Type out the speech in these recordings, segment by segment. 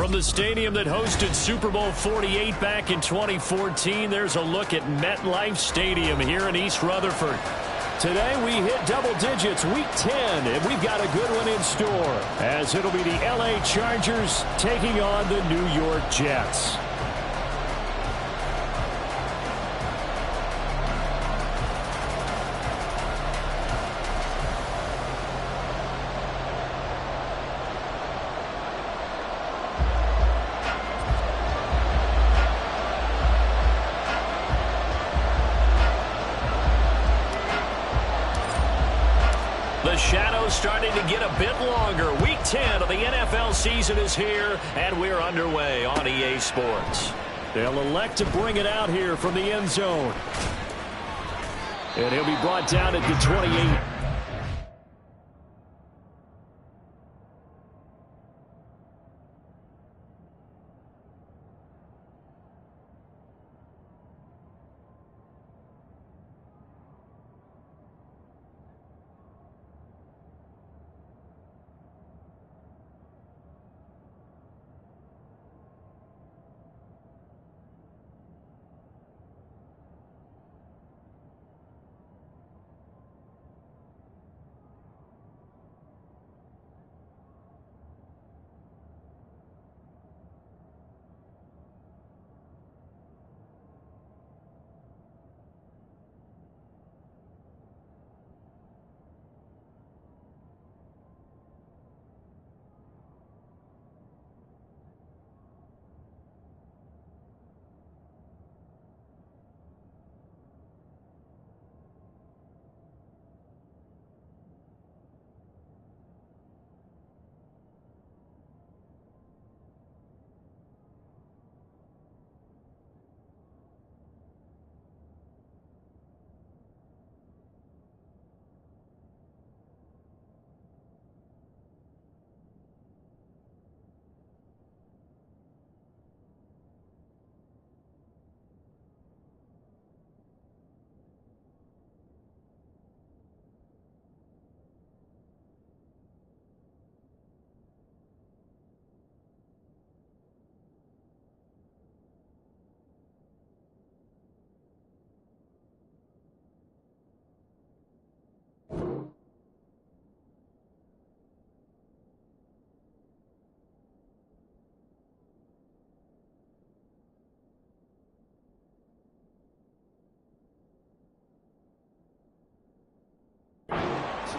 From the stadium that hosted Super Bowl 48 back in 2014, there's a look at MetLife Stadium here in East Rutherford. Today we hit double digits, Week 10, and we've got a good one in store, as it'll be the LA Chargers taking on the New York Jets. The shadow's starting to get a bit longer. Week 10 of the NFL season is here, and we're underway on EA Sports. They'll elect to bring it out here from the end zone. And he'll be brought down at the 28.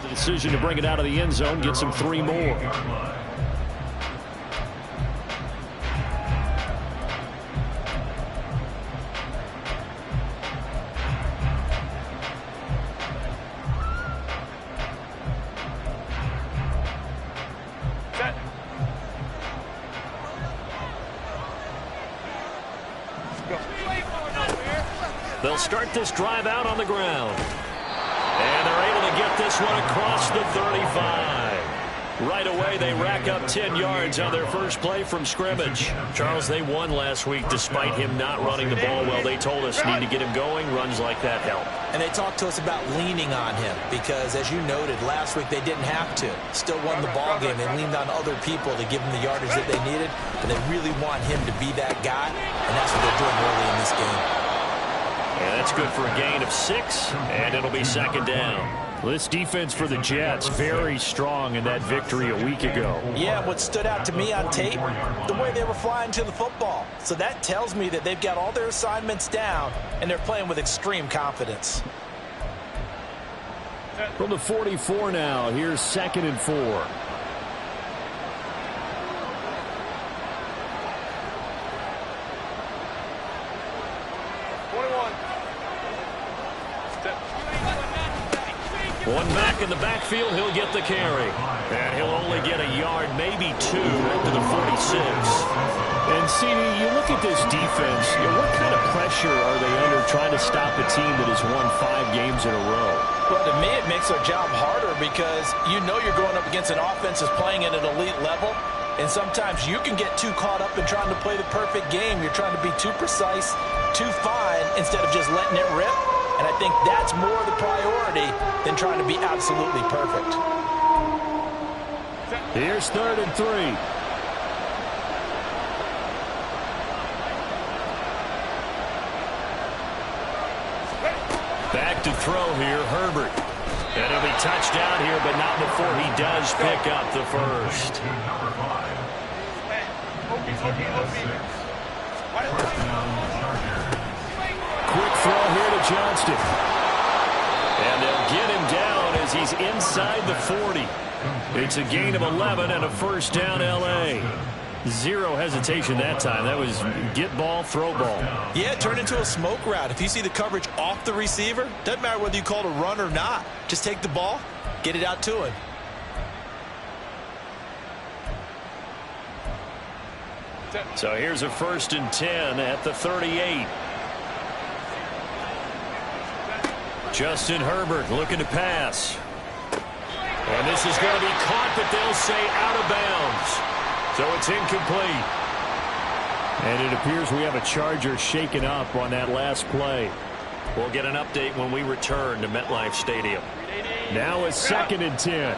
The decision to bring it out of the end zone gets him 3 more. They'll start this drive out on the ground. And they're able to get this one across the 35. Right away, they rack up 10 yards on their first play from scrimmage. Charles, they won last week despite him not running the ball well. They told us need to get him going. Runs like that help. And they talked to us about leaning on him because, as you noted, last week they didn't have to. Still won the ball game. They leaned on other people to give them the yardage that they needed. But they really want him to be that guy, and that's what they're doing early in this game. And that's good for a gain of 6, and it'll be second down. This defense for the Jets, very strong in that victory a week ago. Yeah, what stood out to me on tape, the way they were flying to the football. So that tells me that they've got all their assignments down, and they're playing with extreme confidence. From the 44 now, here's 2nd and 4. One back in the backfield, he'll get the carry. And he'll only get a yard, maybe 2, to the 46. And, CD, you look at this defense, what kind of pressure are they under trying to stop a team that has won 5 games in a row? Well, to me, it makes their job harder because you know you're going up against an offense that's playing at an elite level. And sometimes you can get too caught up in trying to play the perfect game. You're trying to be too precise, too fine, instead of just letting it rip. And I think that's more the priority than trying to be absolutely perfect. Here's 3rd and 3. back to throw here, Herbert. And he'll be touched down here, but not before he does pick up the first. Quick throw here to Johnston. And they'll get him down as he's inside the 40. It's a gain of 11 and a first down, L.A. Zero hesitation that time. That was get ball, throw ball. Yeah, turn into a smoke route. If you see the coverage off the receiver, doesn't matter whether you call it a run or not. Just take the ball, get it out to him. So here's a 1st and 10 at the 38. Justin Herbert looking to pass. And this is going to be caught, but they'll say out of bounds. So it's incomplete. And it appears we have a Charger shaken up on that last play. We'll get an update when we return to MetLife Stadium. Now it's 2nd and 10.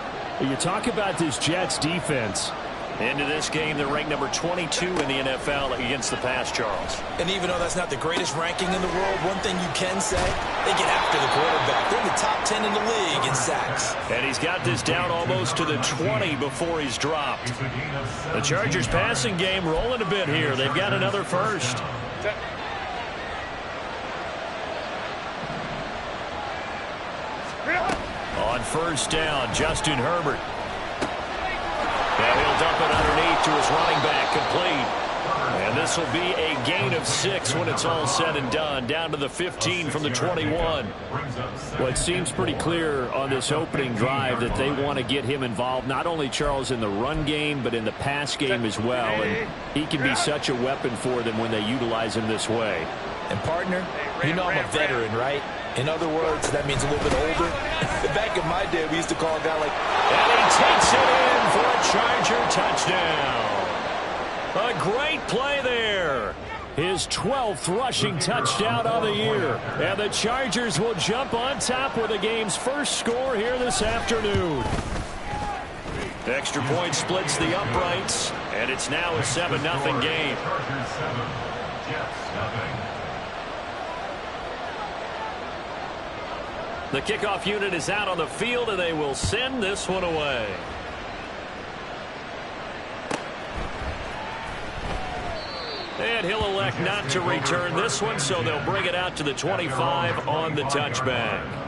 You talk about this Jets defense. Into this game, they're ranked number 22 in the NFL against the pass, Charles. And even though that's not the greatest ranking in the world, one thing you can say, they get after the quarterback. They're in the top 10 in the league in sacks. And he's got this down almost to the 20 before he's dropped. The Chargers passing game rolling a bit here. They've got another first. On 1st down, Justin Herbert. And he'll dump it underneath to his running back, complete. And this will be a gain of 6 when it's all said and done, down to the 15 from the 21. Well, it seems pretty clear on this opening drive that they want to get him involved, not only, Charles, in the run game, but in the pass game as well. And he can be such a weapon for them when they utilize him this way. And, partner, you know I'm a veteran, right? In other words, that means a little bit older. Back in my day, we used to call a guy like... And he takes it in for a Charger touchdown. A great play there. His 12th rushing touchdown of the year. And the Chargers will jump on top with the game's first score here this afternoon. Extra point splits the uprights, and it's now a 7-0 game. The kickoff unit is out on the field, and they will send this one away. And he'll elect not to return this one, so they'll bring it out to the 25 on the touchback.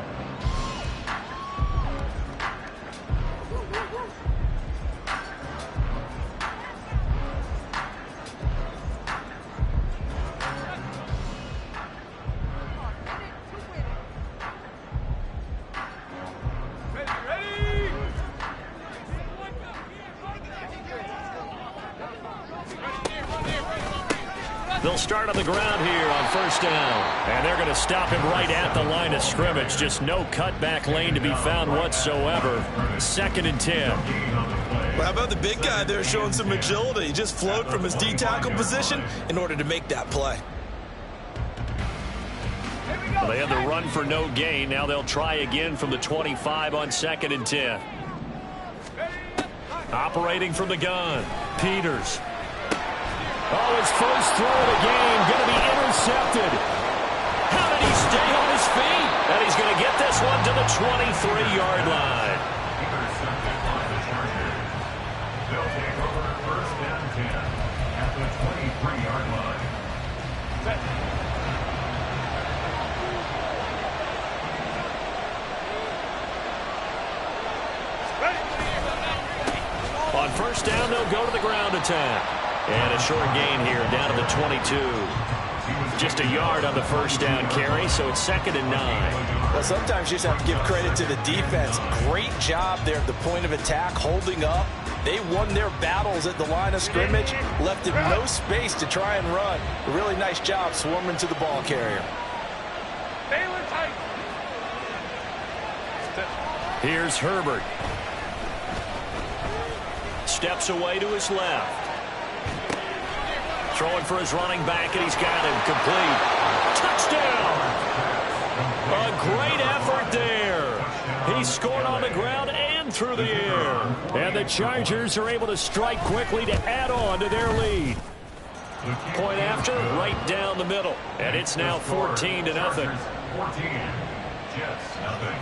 They'll start on the ground here on 1st down. And they're going to stop him right at the line of scrimmage. Just no cutback lane to be found whatsoever. 2nd and 10. Well, how about the big guy there showing some agility? He just flowed from his D-tackle position in order to make that play. Well, they had the run for no gain. Now they'll try again from the 25 on 2nd and 10. Operating from the gun, Peters. Oh, his first throw of the game going to be intercepted. How did he stay on his feet? And he's going to get this one to the 23-yard line. They'll take over 1st and 10 at the 23-yard line. On 1st down, they'll go to the ground attack. And a short gain here down to the 22. Just a yard on the 1st down carry, so it's 2nd and 9. Well, sometimes you just have to give credit to the defense. Great job there at the point of attack, holding up. They won their battles at the line of scrimmage, left him no space to try and run. A really nice job swarming to the ball carrier. Here's Herbert. Steps away to his left. Throwing for his running back, and he's got him complete. Touchdown! A great effort there. He scored on the ground and through the air. And the Chargers are able to strike quickly to add on to their lead. Point after, right down the middle. And it's now 14-0. Jets, nothing.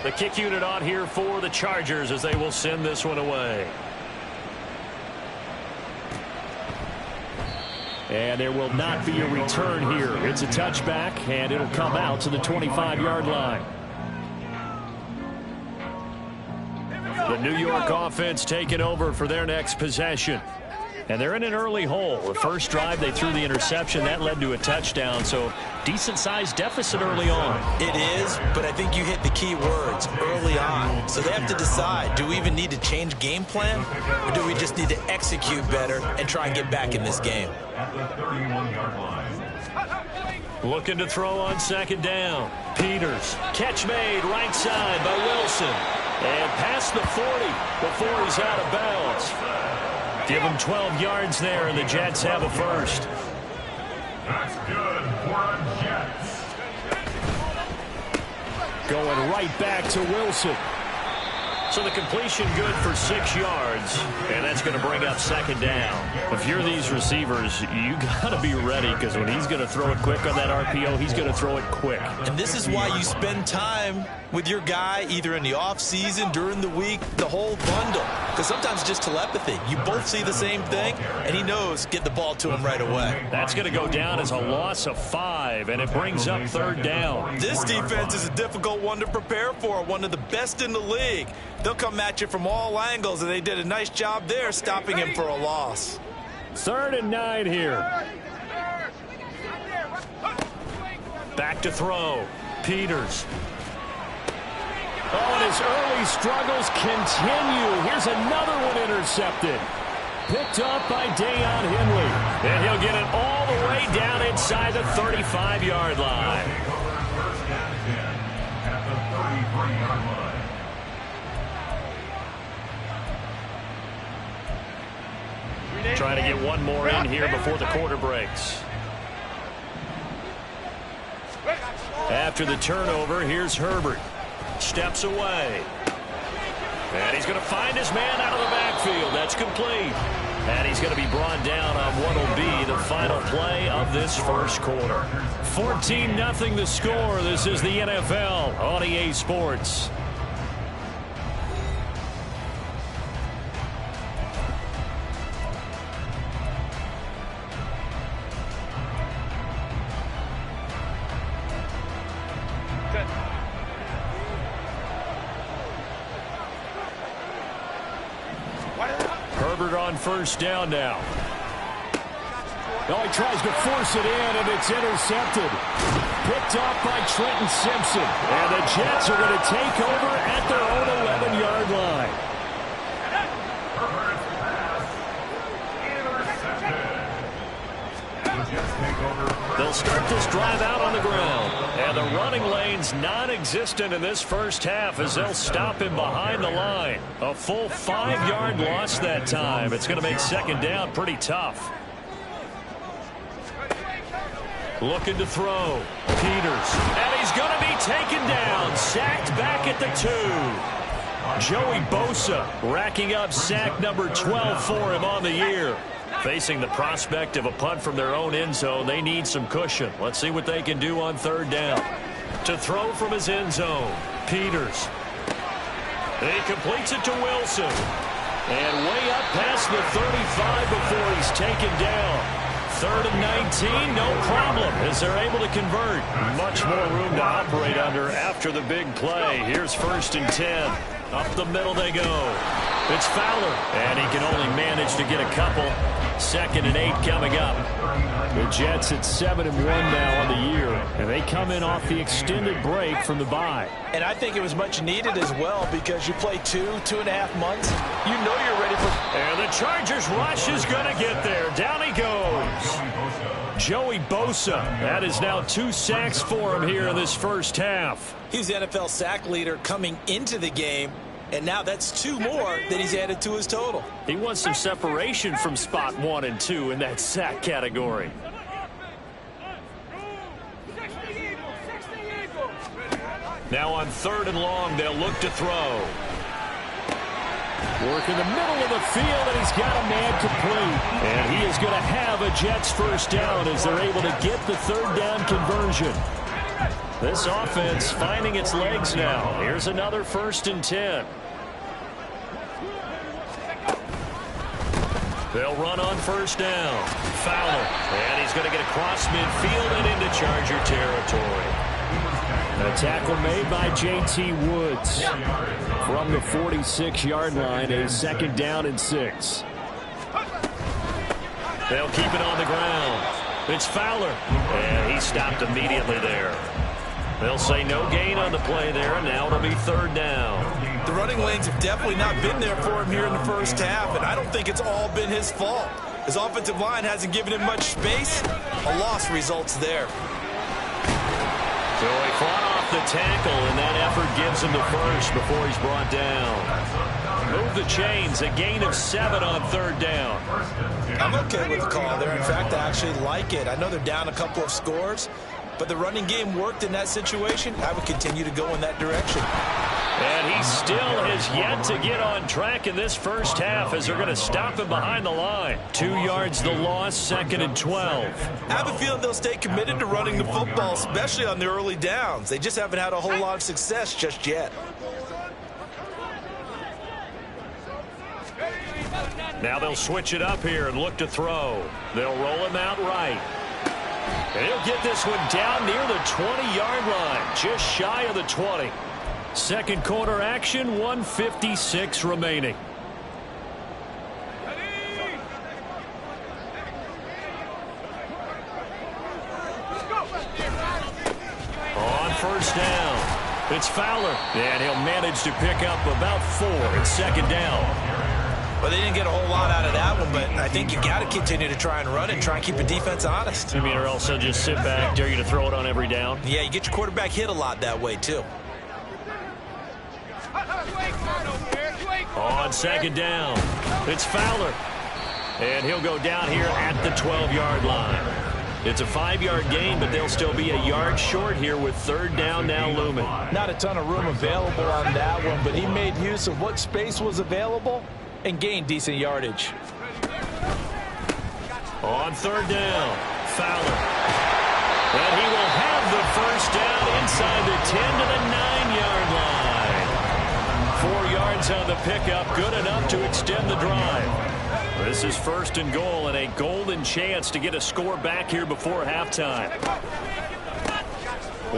The kick unit on here for the Chargers as they will send this one away. And there will not be a return here. It's a touchback, and it'll come out to the 25-yard line. The New York offense taking over for their next possession. And they're in an early hole. The first drive, they threw the interception. That led to a touchdown, so decent-sized deficit early on. It is, but I think you hit the key words, early on. So they have to decide, do we even need to change game plan, or do we just need to execute better and try and get back in this game? At the 31-yard line. Looking to throw on second down. Peters. Catch made right side by Wilson. And past the 40 before he's out of bounds. Give him 12 yards there, and the Jets have a first. That's good for the Jets. Going right back to Wilson. So the completion good for 6 yards, and that's going to bring up second down. If you're these receivers, you got to be ready, because when he's going to throw it quick on that RPO, he's going to throw it quick. And this is why you spend time with your guy either in the offseason, during the week, the whole bundle. Because sometimes just telepathy. You both see the same thing, and he knows get the ball to him right away. That's going to go down as a loss of 5, and it brings up third down. This defense is a difficult one to prepare for, one of the best in the league. They'll come at you from all angles, and they did a nice job there stopping him for a loss. 3rd and 9 here. Back to throw. Peters. Oh, and his early struggles continue. Here's another one intercepted. Picked up by Deion Henley. And he'll get it all the way down inside the 35-yard line. First down 10 at the 33-yard line. Trying to get one more in here before the quarter breaks. After the turnover, here's Herbert. Steps away. And he's going to find his man out of the backfield. That's complete. And he's going to be brought down on what will be the final play of this first quarter. 14-0 the score. This is the NFL on EA Sports. Herbert on first down now. Oh, he tries to force it in, and it's intercepted. Picked off by Trenton Simpson. And the Jets are going to take over at their own 11-yard line. Herbert's pass intercepted. The Jets take over. They'll start this drive out on the ground. And the running lane's non-existent in this first half as they'll stop him behind the line. A full 5-yard loss that time. It's going to make second down pretty tough. Looking to throw. Peters. And he's going to be taken down. Sacked back at the 2. Joey Bosa racking up sack number 12 for him on the year. Facing the prospect of a punt from their own end zone, they need some cushion. Let's see what they can do on third down. To throw from his end zone, Peters. He completes it to Wilson. And way up past the 35 before he's taken down. 3rd and 19, no problem, as they're able to convert. Much more room to operate under after the big play. Here's 1st and 10. Up the middle they go. It's Fowler, and he can only manage to get a couple. 2nd and 8 coming up. The Jets at 7-1 now on the year, and they come in off the extended break from the bye. And I think it was much needed as well, because you play 2.5 months. You know you're ready for... And the Chargers rush is going to get there. Down he goes. Joey Bosa. That is now 2 sacks for him here in this first half. He's the NFL sack leader coming into the game. And now that's 2 more that he's added to his total. He wants some separation from spot 1 and 2 in that sack category. Now on 3rd and long, they'll look to throw. Work in the middle of the field, and he's got a man complete. And he is going to have a Jets first down as they're able to get the third down conversion. This offense finding its legs now. Here's another 1st and 10. They'll run on 1st down. Fowler. And he's going to get across midfield and into Charger territory. A tackle made by J.T. Woods from the 46-yard line, a 2nd down and 6. They'll keep it on the ground. It's Fowler, and he stopped immediately there. They'll say no gain on the play there, and now it'll be 3rd down. The running lanes have definitely not been there for him here in the first half, and I don't think it's all been his fault. His offensive line hasn't given him much space. A loss results there. So he fought off the tackle, and that effort gives him the first before he's brought down. Move the chains, a gain of 7 on 3rd down. I'm okay with the call there. In fact, I actually like it. I know they're down a couple of scores, but the running game worked in that situation. I would continue to go in that direction. And he still has yet to get on track in this first half as they're going to stop him behind the line. 2 yards the loss, 2nd and 12. I have a feeling they'll stay committed to running the football, especially on the early downs. They just haven't had a whole lot of success just yet. Now they'll switch it up here and look to throw. They'll roll him out right. And he'll get this one down near the 20-yard line, just shy of the 20. Second quarter action, 1:56 remaining. On 1st down, it's Fowler, and he'll manage to pick up about 4 at 2nd down. Well, they didn't get a whole lot out of that one, but I think you got to continue to try and run and try and keep the defense honest. I mean, or else they'll just sit back, dare you to throw it on every down. Yeah, you get your quarterback hit a lot that way, too. On 2nd down, it's Fowler. And he'll go down here at the 12-yard line. It's a 5-yard gain, but they'll still be a yard short here with 3rd down now looming. Not a ton of room available on that one, but he made use of what space was available and gained decent yardage. On 3rd down, Fowler. And he will have the first down inside the 10 to the 9-yard line. 4 yards on the pickup, good enough to extend the drive. This is 1st and goal and a golden chance to get a score back here before halftime.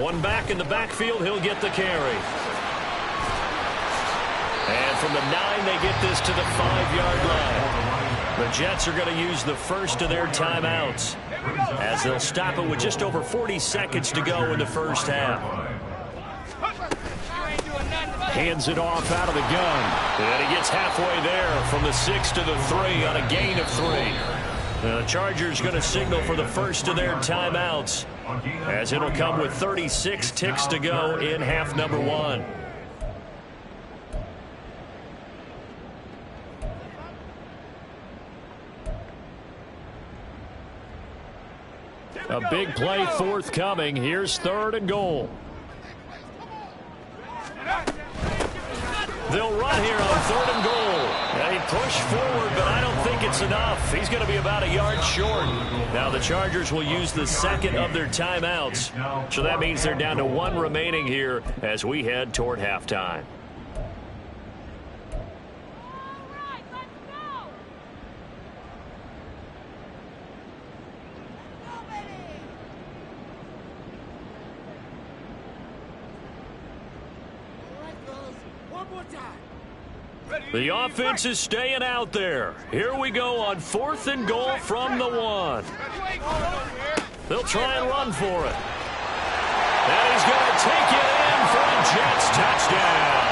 One back in the backfield, he'll get the carry. And from the 9, they get this to the 5-yard line. The Jets are going to use the first of their timeouts as they'll stop it with just over 40 seconds to go in the first half. Hands it off out of the gun. And he gets halfway there from the 6 to the 3 on a gain of 3. The Chargers going to signal for the first of their timeouts as it'll come with 36 ticks to go in half number 1. A big play forthcoming. Here's 3rd and goal. They'll run here on 3rd and goal. And he pushed forward, but I don't think it's enough. He's going to be about a yard short. Now the Chargers will use the 2nd of their timeouts. So that means they're down to 1 remaining here as we head toward halftime. The offense is staying out there. Here we go on 4th and goal from the 1. They'll try and run for it. And he's going to take it in for a Jets touchdown.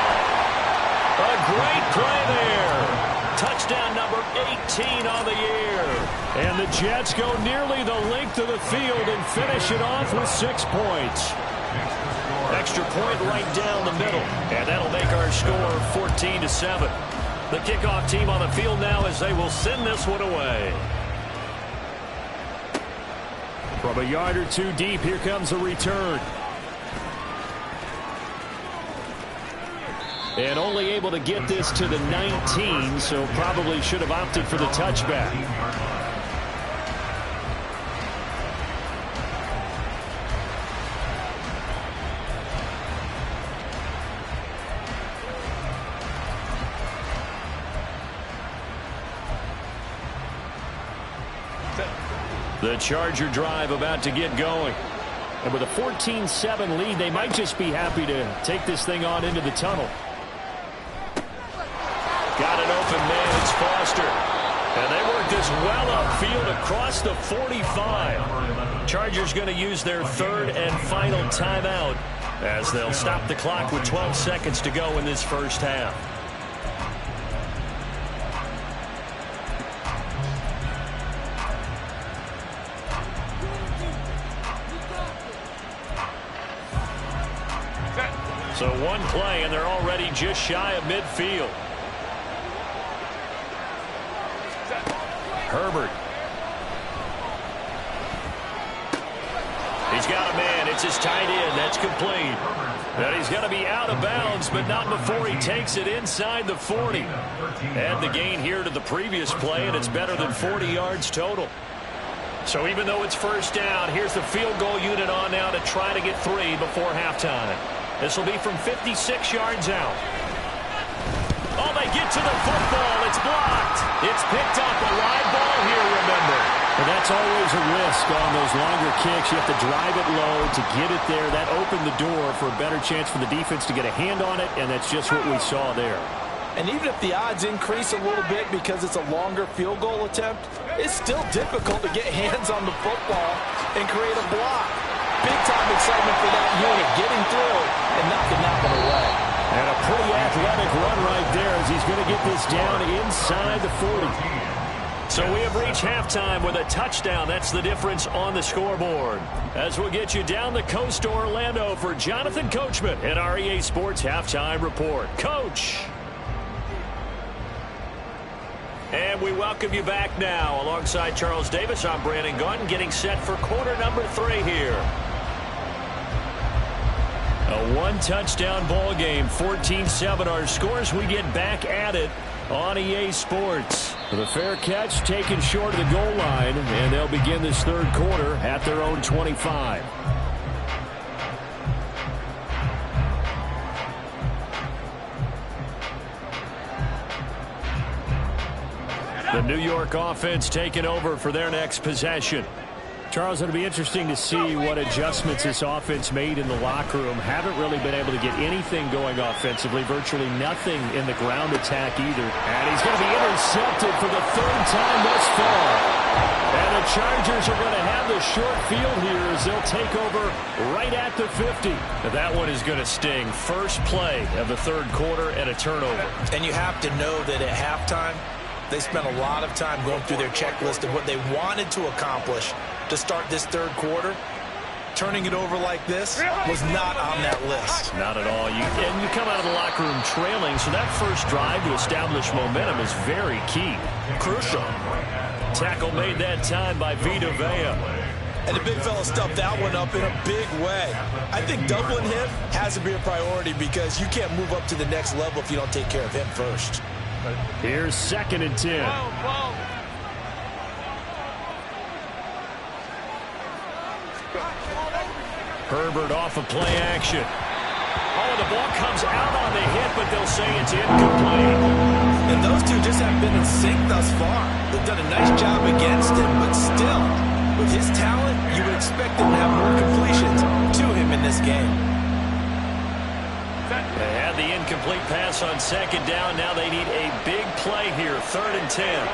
A great play there. Touchdown number 18 on the year. And the Jets go nearly the length of the field and finish it off with 6 points. Extra point right down the middle, and that'll make our score 14-7. The kickoff team on the field now as they will send this one away. From a yard or 2 deep, here comes a return. And only able to get this to the 19, so probably should have opted for the touchback. The Charger drive about to get going. And with a 14-7 lead, they might just be happy to take this thing on into the tunnel. Got an open man. It's Foster. And they work this well upfield across the 45. Chargers going to use their third and final timeout as they'll stop the clock with 12 seconds to go in this first half. So one play, and they're already just shy of midfield. Herbert. He's got a man. It's his tight end. That's complete. And he's going to be out of bounds, but not before he takes it inside the 40. Add the gain here to the previous play, and it's better than 40 yards total. So even though it's first down, here's the field goal unit on now to try to get 3 before halftime. This will be from 56 yards out. Oh, they get to the football. It's blocked. It's picked up. A wide ball here, remember. But that's always a risk on those longer kicks. You have to drive it low to get it there. That opened the door for a better chance for the defense to get a hand on it, and that's just what we saw there. And even if the odds increase a little bit because it's a longer field goal attempt, it's still difficult to get hands on the football and create a block. Big-time excitement for that unit, getting through and knocking that one away. And a pretty athletic run right there as he's going to get this down inside the 40. So we have reached halftime with a touchdown. That's the difference on the scoreboard. As we'll get you down the coast to Orlando for Jonathan Coachman at our EA Sports Halftime Report. Coach. And we welcome you back now. Alongside Charles Davis, I'm Brandon Gaudin, getting set for quarter number 3 here. A one-touchdown ball game, 14-7 our scores. We get back at it on EA Sports. The fair catch taken short of the goal line, and they'll begin this third quarter at their own 25. The New York offense taking over for their next possession. Charles, it'll be interesting to see what adjustments this offense made in the locker room. Haven't really been able to get anything going offensively. Virtually nothing in the ground attack either. And he's going to be intercepted for the 3rd time thus far. And the Chargers are going to have the short field here as they'll take over right at the 50. Now that one is going to sting. First play of the third quarter and a turnover. And you have to know that at halftime, they spent a lot of time going through their checklist of what they wanted to accomplish to start this third quarter. Turning it over like this was not on that list. Not at all. And you come out of the locker room trailing, so that first drive to establish momentum is very key. Crucial. Tackle made that time by Vita Vea. And the big fella stuffed that one up in a big way. I think doubling him has to be a priority because you can't move up to the next level if you don't take care of him first. Here's 2nd and 10. Herbert off of play action. Oh, the ball comes out on the hit, but they'll say it's incomplete. And those two just haven't been in sync thus far. They've done a nice job against him, but still, with his talent, you would expect him to have more completions to him in this game. They had the incomplete pass on 2nd down. Now they need a big play here, 3rd and 10.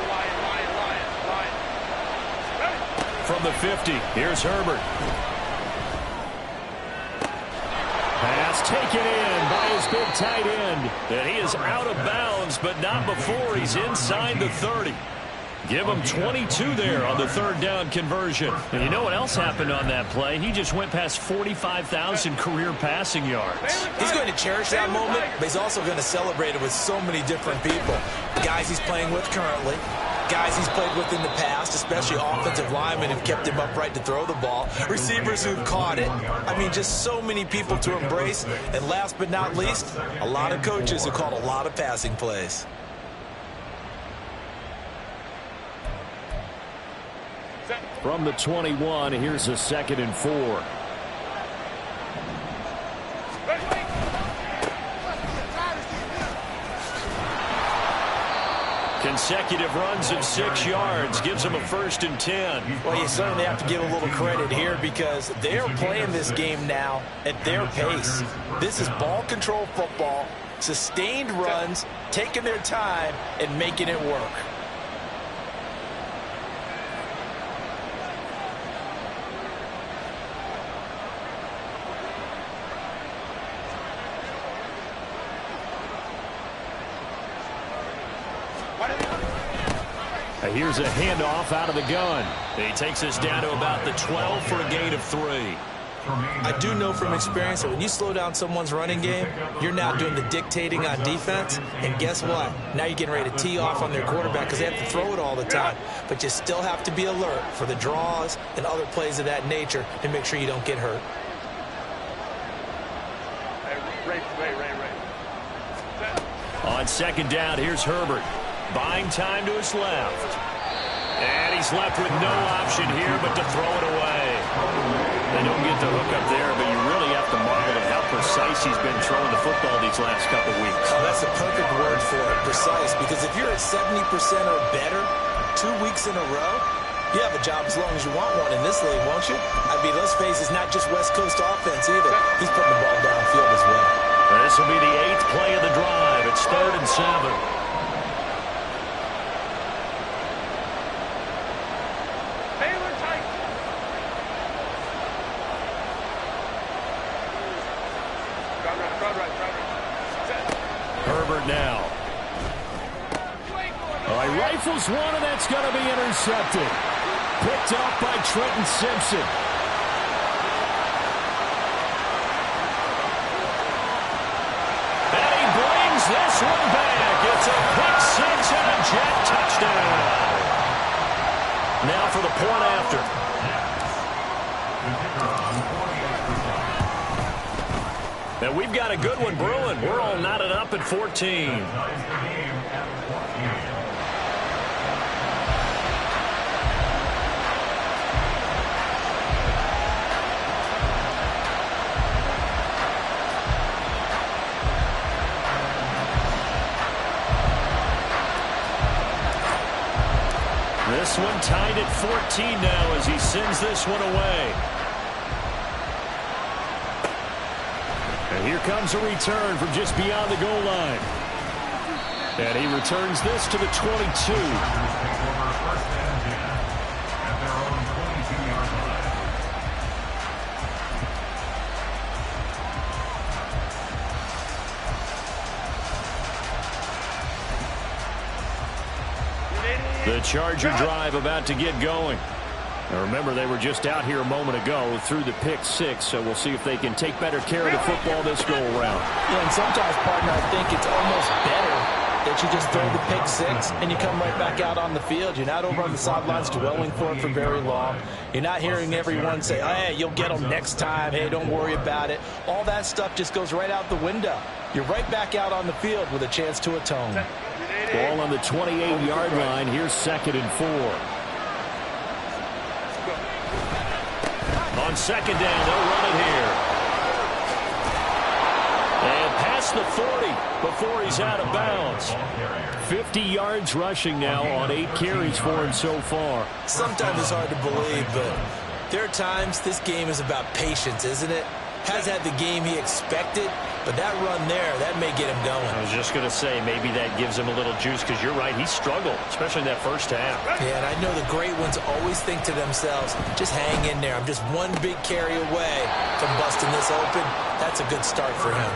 From the 50, here's Herbert. Pass taken in by his big tight end. And he is out of bounds, but not before he's inside the 30. Give him 22 there on the 3rd down conversion. And you know what else happened on that play? He just went past 45,000 career passing yards. He's going to cherish that moment, but he's also going to celebrate it with so many different people. Guys he's playing with currently, guys he's played with in the past, especially offensive linemen who've kept him upright to throw the ball, receivers who've caught it. I mean, just so many people to embrace. And last but not least, a lot of coaches who called a lot of passing plays. From the 21, here's a 2nd and 4. Consecutive runs of 6 yards gives them a 1st and 10. Well, you certainly have to give a little credit here because they're playing this game now at their pace. This is ball control football, sustained runs, taking their time, and making it work. Here's a handoff out of the gun. He takes us down to about the 12 for a gain of 3. I do know from experience that when you slow down someone's running game, you're now doing the dictating on defense. And guess what? Now you're getting ready to tee off on their quarterback because they have to throw it all the time. But you still have to be alert for the draws and other plays of that nature to make sure you don't get hurt. On 2nd down, here's Herbert. Buying time to his left. And he's left with no option here but to throw it away. They don't get the hook up there, but you really have to marvel at how precise he's been throwing the football these last couple weeks. Oh, that's a perfect word for it, precise, because if you're at 70% or better 2 weeks in a row, you have a job as long as you want one in this league, won't you? I mean, let's face it, it's not just West Coast offense either. He's putting the ball downfield as well. This will be the 8th play of the drive. It's 3rd and 7. Herbert now. Oh, he rifles one, and that's going to be intercepted. Picked up by Trenton Simpson. And he brings this one back. It's a pick 6 and a jet touchdown. Now for the point after. And we've got a good one brewing. We're all knotted up at 14. This one tied at 14 now as he sends this one away. And here comes a return from just beyond the goal line. And he returns this to the 22. The Charger drive about to get going. Now remember, they were just out here a moment ago through the pick 6, so we'll see if they can take better care of the football this go-around. Yeah, and sometimes, partner, I think it's almost better that you just throw the pick 6 and you come right back out on the field. You're not over on the sidelines dwelling for it for very long. You're not hearing everyone say, oh, hey, you'll get them next time. Hey, don't worry about it. All that stuff just goes right out the window. You're right back out on the field with a chance to atone. Ball on the 28-yard line. Here's 2nd and 4. On 2nd down, they'll run it here. And past the 40 before he's out of bounds. 50 yards rushing now on 8 carries for him so far. Sometimes it's hard to believe, but there are times this game is about patience, isn't it? Has had the game he expected, but that run there, that may get him going. I was just going to say, maybe that gives him a little juice, because you're right, he struggled, especially in that first half. Yeah, and I know the great ones always think to themselves, just hang in there. I'm just one big carry away from busting this open. That's a good start for him.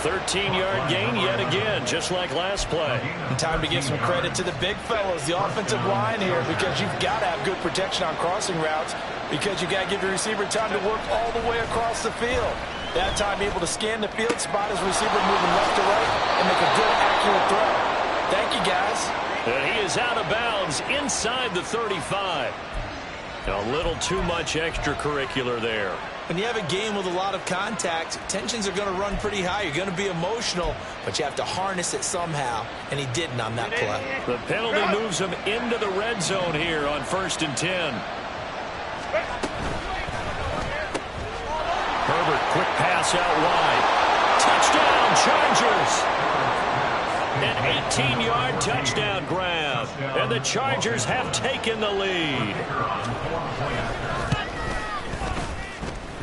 13-yard gain yet again, just like last play. And time to give some credit to the big fellows, the offensive line here, because you've got to have good protection on crossing routes, because you've got to give your receiver time to work all the way across the field. That time able to scan the field, spot his receiver moving left to right, and make a good, accurate throw. Thank you, guys. And he is out of bounds inside the 35. A little too much extracurricular there. When you have a game with a lot of contact, tensions are going to run pretty high. You're going to be emotional, but you have to harness it somehow, and he didn't on that play. The penalty moves him into the red zone here on 1st and 10. Herbert, quick pass out wide. Touchdown, Chargers! An 18-yard touchdown grab, and the Chargers have taken the lead.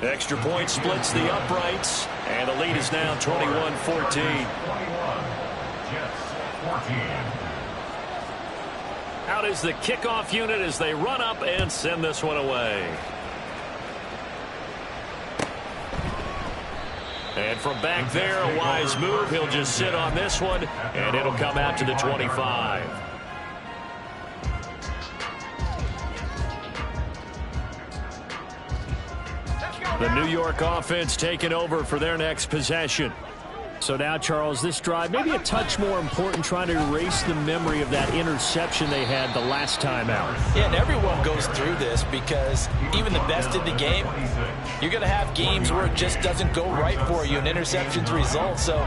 Extra point splits the uprights, and the lead is now 21-14. Out is the kickoff unit as they run up and send this one away. And from back there, a wise move. He'll just sit on this one, and it'll come out to the 25. The New York offense taking over for their next possession. So now, Charles, this drive maybe a touch more important, trying to erase the memory of that interception they had the last time out. Yeah, and everyone goes through this because even the best in the game, you're going to have games where it just doesn't go right for you and interceptions result. So,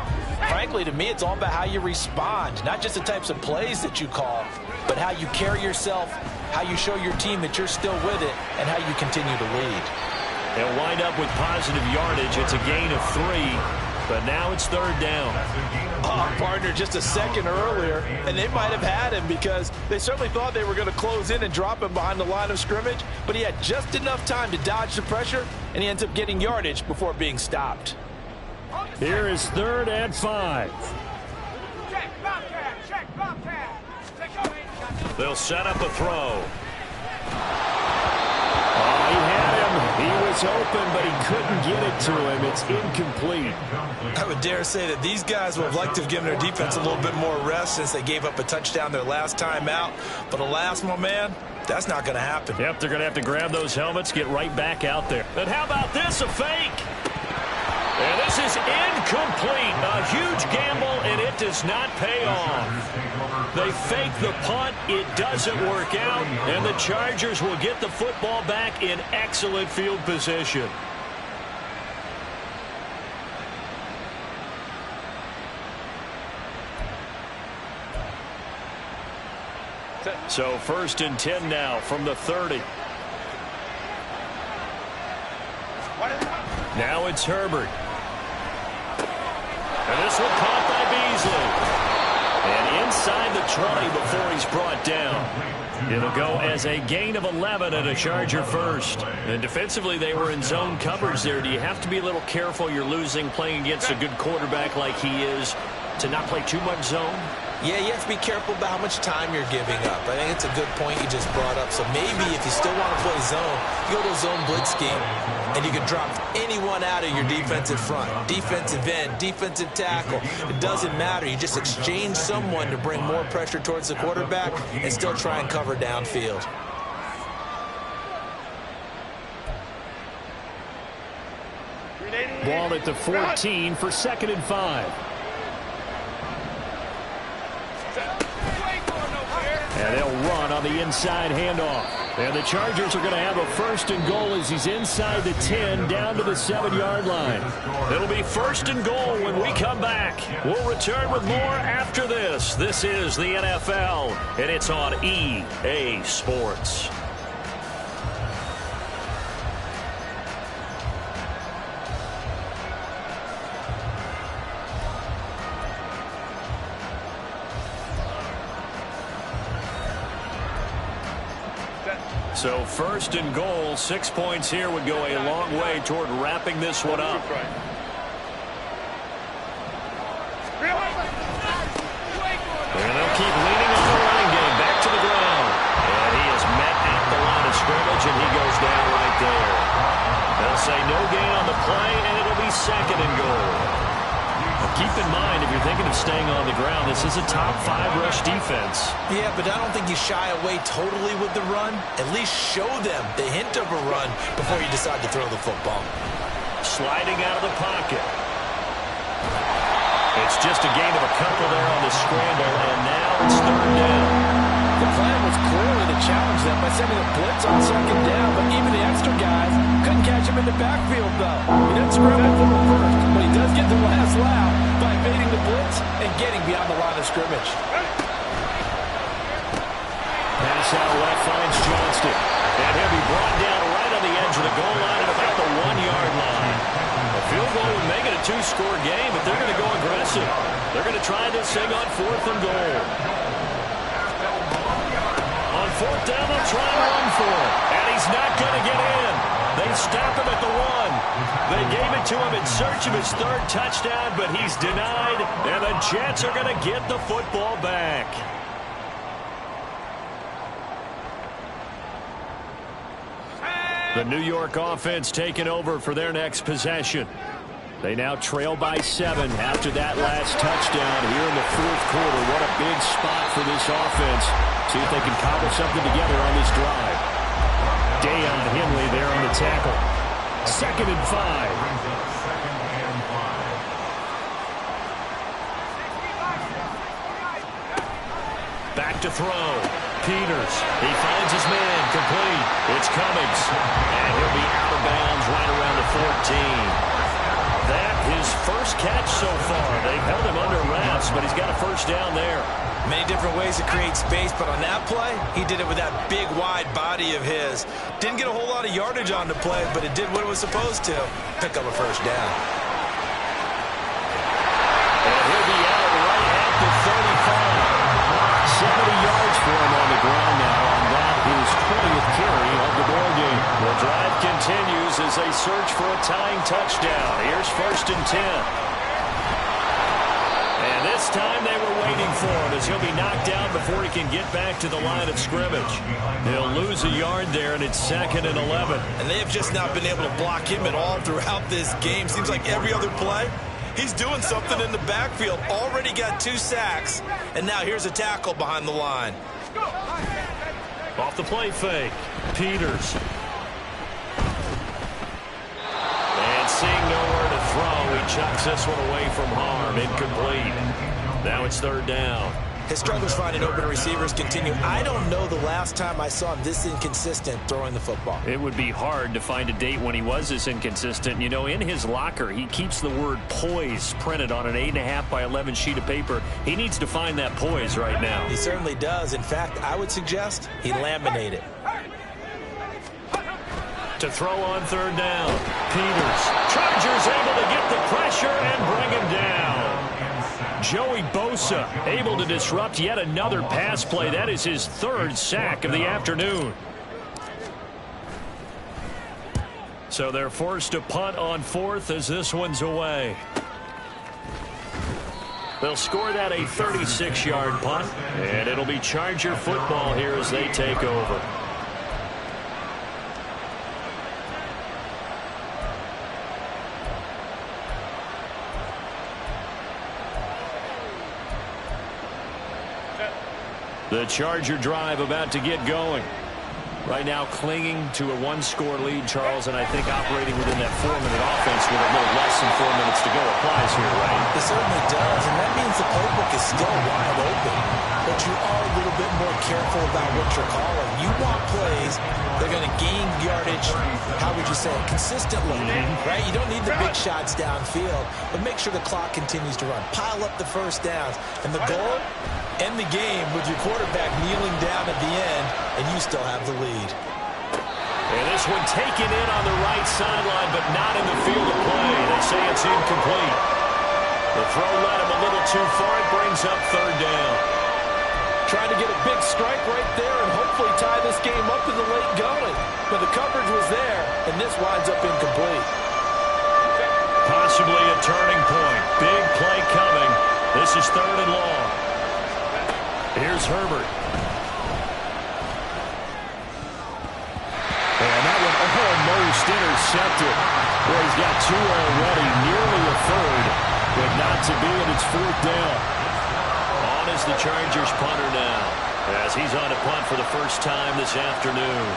frankly, to me, it's all about how you respond, not just the types of plays that you call, but how you carry yourself, how you show your team that you're still with it, and how you continue to lead. They'll wind up with positive yardage. It's a gain of 3, but now it's 3rd down. Oh, partner, just a second earlier, and they might have had him because they certainly thought they were going to close in and drop him behind the line of scrimmage, but he had just enough time to dodge the pressure, and he ends up getting yardage before being stopped. Here is 3rd and 5. They'll set up a throw. He had him. He was open, but he couldn't get it to him. It's incomplete. I would dare say that these guys would have liked to have given their defense a little bit more rest since they gave up a touchdown their last time out. But alas, my man, that's not going to happen. Yep, they're going to have to grab those helmets, get right back out there. And how about this, a fake? And this is incomplete. A huge gamble, and it does not pay off. They fake the punt. It doesn't work out, and the Chargers will get the football back in excellent field position. So 1st and 10 now from the 30. Now it's Herbert. And this one caught by Beasley. And inside the 20 before he's brought down. It'll go as a gain of 11 and a Charger first. And defensively, they were in zone coverage there. Do you have to be a little careful? You're losing playing against a good quarterback like he is to not play too much zone? Yeah, you have to be careful about how much time you're giving up. I think it's a good point you just brought up. So maybe if you still want to play zone, you go to a zone blitz scheme, and you can drop anyone out of your defensive front. Defensive end, defensive tackle. It doesn't matter. You just exchange someone to bring more pressure towards the quarterback and still try and cover downfield. Ball at the 14 for 2nd and 5. And they'll run on the inside handoff. And the Chargers are going to have a 1st and goal as he's inside the 10 down to the 7-yard line. It'll be 1st and goal when we come back. We'll return with more after this. This is the NFL, and it's on EA Sports. So 1st and goal, 6 points here would go a long way toward wrapping this one up. And they'll keep leaning on the running game. Back to the ground. And he is met at the line of scrimmage, and he goes down right there. They'll say no gain on the play, and it'll be 2nd and goal. Keep in mind, if you're thinking of staying on the ground, this is a top 5 rush defense. Yeah, but I don't think you shy away totally with the run. At least show them the hint of a run before you decide to throw the football. Sliding out of the pocket. It's just a gain of a couple there on the scramble, and now it's 3rd down. The plan was clearly to challenge them by sending a blitz on second down, but even the extra guys couldn't catch him in the backfield, though. He doesn't scramble for him first, but he does get the last laugh by evading the blitz and getting beyond the line of scrimmage. Pass out left finds Johnston. And he'll be brought down right on the edge of the goal line at about the 1-yard line. A field goal would make it a 2-score game, but they're going to go aggressive. They're going to try this thing on 4th and goal. On 4th down, they'll try and run for it. And he's not going to get in. They stop him at the 1. They gave it to him in search of his 3rd touchdown, but he's denied. And the Jets are going to get the football back. The New York offense taking over for their next possession. They now trail by 7 after that last touchdown here in the 4th quarter. What a big spot for this offense. See if they can cobble something together on this drive. Dayon Henley there on the tackle. 2nd and 5. Back to throw. Peters. He finds his man. Complete. It's Cummings. And he'll be out of bounds right around the 14. That his first catch so far. They've held him under wraps, but he's got a first down there. Many different ways to create space, but on that play, he did it with that big, wide body of his. Didn't get a whole lot of yardage on the play, but it did what it was supposed to. Pick up a first down. And he'll be out right at the 35. 70 yards for him on the ground now on that his 20th carry of the ball game. The drive continues as they search for a tying touchdown. Here's 1st and 10. And this time they were waiting for him as he'll be knocked down before he can get back to the line of scrimmage. He'll lose a yard there, and it's 2nd and 11. And they have just not been able to block him at all throughout this game. Seems like every other play, he's doing something in the backfield. Already got 2 sacks, and now here's a tackle behind the line. Off the play fake, Peters. And seeing nowhere to throw, he chucks this one away from harm. Incomplete. Now it's 3rd down. His struggles finding open receivers continue. I don't know the last time I saw him this inconsistent throwing the football. It would be hard to find a date when he was this inconsistent. You know, in his locker, he keeps the word poise printed on an 8.5 by 11 sheet of paper. He needs to find that poise right now. He certainly does. In fact, I would suggest he laminate it. To throw on 3rd down, Peters. Chargers able to get the pressure and bring him down. Joey Bosa able to disrupt yet another pass play. That is his 3rd sack of the afternoon. So they're forced to punt on 4th as this one's away. They'll score that a 36-yard punt, and it'll be Charger football here as they take over. The Charger drive about to get going. Right now clinging to a 1-score lead, Charles, and I think operating within that 4-minute offense with a little less than 4 minutes to go applies here, right? It certainly does, and that means the playbook is still wide open. But you are a little bit more careful about what you're calling. You want plays that are going to gain yardage, how would you say it, consistently, right? You don't need the big shots downfield, but make sure the clock continues to run. Pile up the first downs, and the goal, end the game with your quarterback kneeling down at the end, and you still have the lead. And this one taken in on the right sideline, but not in the field of play. They say it's incomplete. The throw led him a little too far. It brings up 3rd down. Trying to get a big strike right there and hopefully tie this game up in the late going. But the coverage was there, and this winds up incomplete. Possibly a turning point. Big play coming. This is 3rd and long. Here's Herbert. And that one almost intercepted. Well, he's got 2 already, nearly a 3rd, but not to be, and it's 4th down. On is the Chargers punter now, as he's on a punt for the first time this afternoon.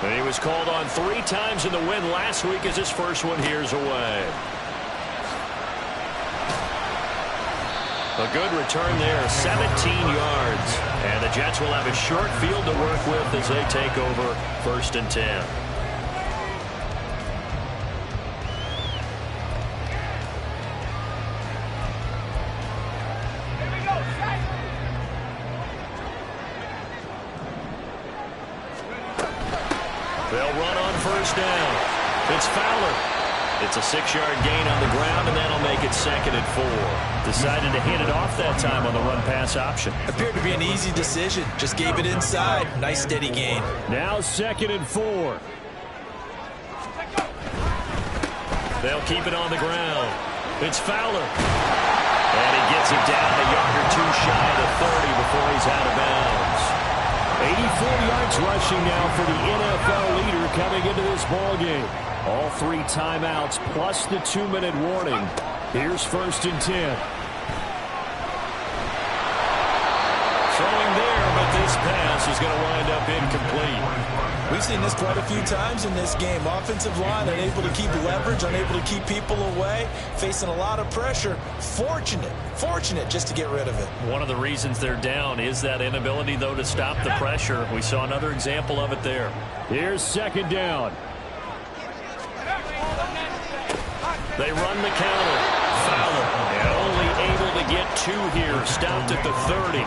And he was called on 3 times in the win last week as his first one here's away. A good return there, 17 yards. And the Jets will have a short field to work with as they take over 1st and 10. They'll run on 1st down. It's Fowler. It's a 6-yard gain on the ground, and that'll make it 2nd and 4. Decided to hand it off that time on the run-pass option. Appeared to be an easy decision. Just gave it inside. Nice steady gain. Now 2nd and 4. They'll keep it on the ground. It's Fowler. And he gets it down a yard or two shy of the 30 before he's out of bounds. 84 yards rushing now for the NFL leader coming into this ballgame. All 3 timeouts plus the 2-minute warning. Here's 1st and 10. Throwing there, but this pass is going to wind up incomplete. We've seen this quite a few times in this game. Offensive line unable to keep leverage, unable to keep people away, facing a lot of pressure. Fortunate just to get rid of it. One of the reasons they're down is that inability, though, to stop the pressure. We saw another example of it there. Here's 2nd down. They run the counter. Fowler, and only able to get 2 here. Stopped at the 30.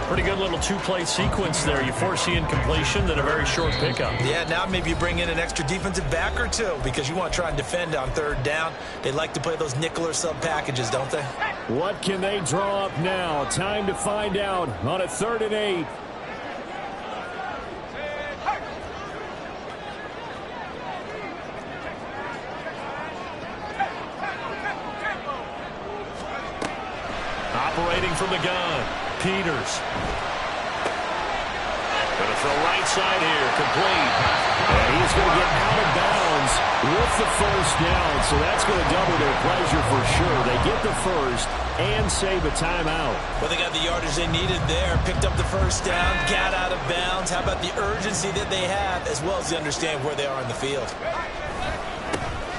Pretty good little 2-play sequence there. You force the incompletion, then a very short pickup. Yeah, now maybe you bring in an extra defensive back or 2 because you want to try and defend on 3rd down. They like to play those nickel or sub packages, don't they? What can they draw up now? Time to find out on a 3rd and 8. Operating from the gun, Peters. Going to throw right side here, complete. And he's going to get out of bounds with the 1st down, so that's going to double their pleasure for sure. They get the 1st and save a timeout. Well, they got the yardage they needed there, picked up the 1st down, got out of bounds. How about the urgency that they have, as well as they understand where they are in the field?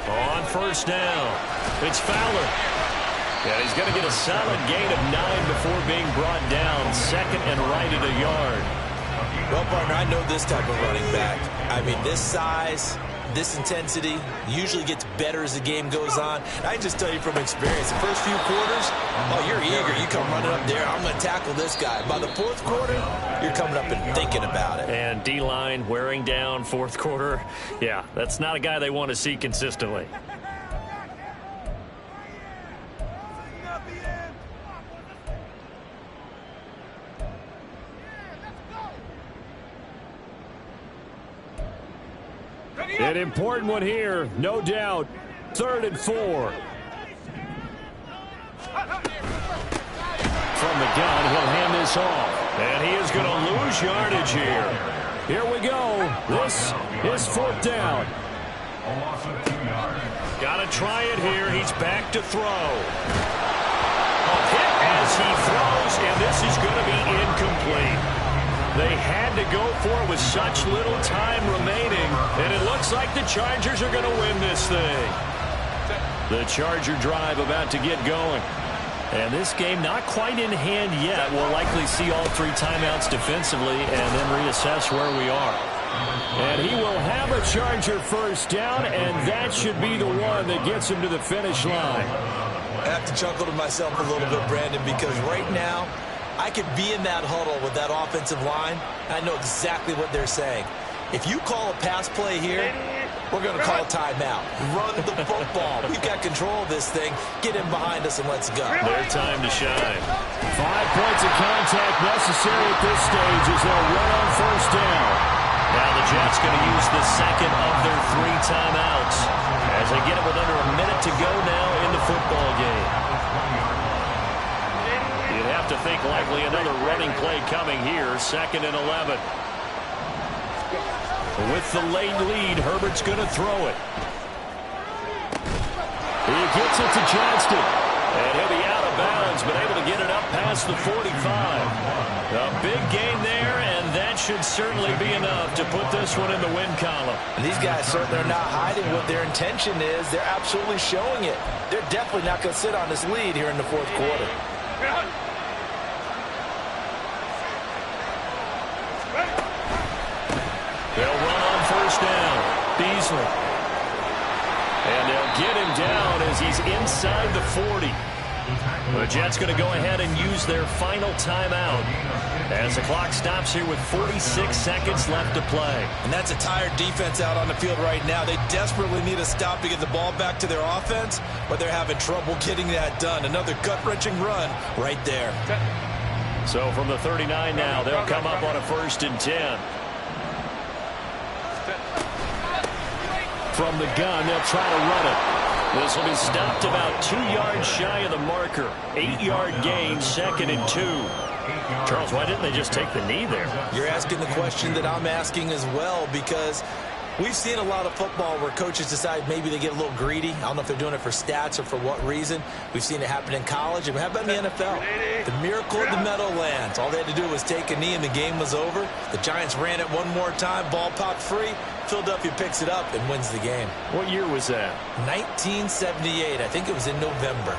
On 1st down, it's Fowler. Yeah, he's going to get a solid gain of 9 before being brought down. 2nd and right at a yard. Well, partner, I know this type of running back. I mean, this size, this intensity usually gets better as the game goes on. I can just tell you from experience, the first few quarters, oh, you're eager. You come running up there, I'm going to tackle this guy. By the 4th quarter, you're coming up and thinking about it. And D-line wearing down 4th quarter. Yeah, that's not a guy they want to see consistently. An important one here, no doubt. 3rd and 4. From the gun, he'll hand this off. And he is going to lose yardage here. Here we go. This is 4th down. Got to try it here. He's back to throw. A hit as he throws, and this is going to be incomplete. They had to go for it with such little time remaining, and it looks like the Chargers are going to win this thing. The Charger drive about to get going. And this game not quite in hand yet. We'll likely see all 3 timeouts defensively and then reassess where we are. And he will have a Charger 1st down, and that should be the one that gets him to the finish line. I have to chuckle to myself a little bit, Brandon, because right now, I could be in that huddle with that offensive line, and I know exactly what they're saying. If you call a pass play here, we're going to call a timeout. Run the football. We've got control of this thing. Get in behind us and let's go. Their time to shine. 5 points of contact necessary at this stage as they'll run on 1st down. Now the Jets going to use the 2nd of their 3 timeouts as they get it with under a minute to go now in the football game. You'd have to think likely another running play coming here. 2nd and 11. With the late lead, Herbert's going to throw it. He gets it to Johnston. And he'll be out of bounds, but able to get it up past the 45. A big gain there, and that should certainly be enough to put this one in the win column. And these guys certainly are not hiding what their intention is. They're absolutely showing it. They're definitely not going to sit on this lead here in the 4th quarter. They'll run on first down. Beasley. And they'll get him down as he's inside the 40. The Jets going to go ahead and use their final timeout as the clock stops here with 46 seconds left to play. And that's a tired defense out on the field right now. They desperately need a stop to get the ball back to their offense, but they're having trouble getting that done. Another gut-wrenching run right there. So from the 39 now, they'll come up on a 1st and 10. From the gun, they'll try to run it. This will be stopped about 2 yards shy of the marker. 8-yard gain, 2nd and 2. Charles, why didn't they just take the knee there? You're asking the question that I'm asking as well, because we've seen a lot of football where coaches decide maybe they get a little greedy. I don't know if they're doing it for stats or for what reason. We've seen it happen in college, and how about in the NFL? The miracle of the Meadowlands. All they had to do was take a knee, and the game was over. The Giants ran it one more time. Ball popped free. Philadelphia picks it up and wins the game. What year was that? 1978. I think it was in November.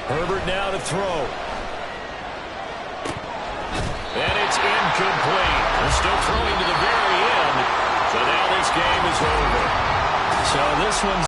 Herbert now to throw. And it's incomplete. They're still throwing to the very end. So now this game is over. So this one's